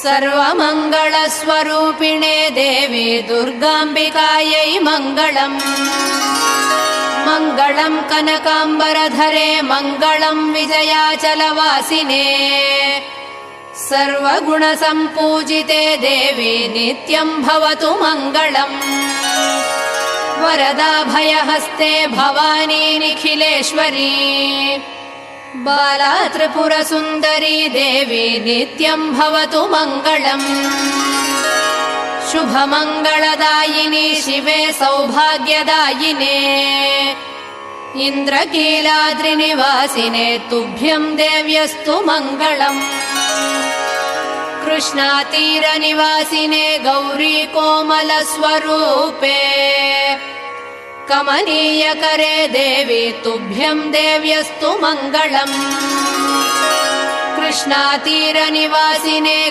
सर्वमङ्गलस्वरूपिणे देवी दुर्गाम्बिकायै मङ्गलम्। मङ्गलम् कनकाम्बरधरे मङ्गलम् विजयाचलवासिने। सर्वगुणसम्पूजिते देवी नित्यम् भवतु मङ्गलम्। वरदाभयहस्ते भवानी निखिलेश्वरी। बाला त्रिपुरसुन्दरी देवी नित्यम् भवतु मङ्गलम्। शुभमङ्गलदायिनी शिवे सौभाग्यदायिने। इन्द्रकीलाद्रिनिवासिने तुभ्यम् देव्यस्तु मङ्गलम्। कृष्णातीरनिवासिने गौरी कोमलस्वरूपे। कमनीयकरे देवी तुभ्यम् देव्यस्तु मङ्गलम्। कृष्णातीरनिवासिने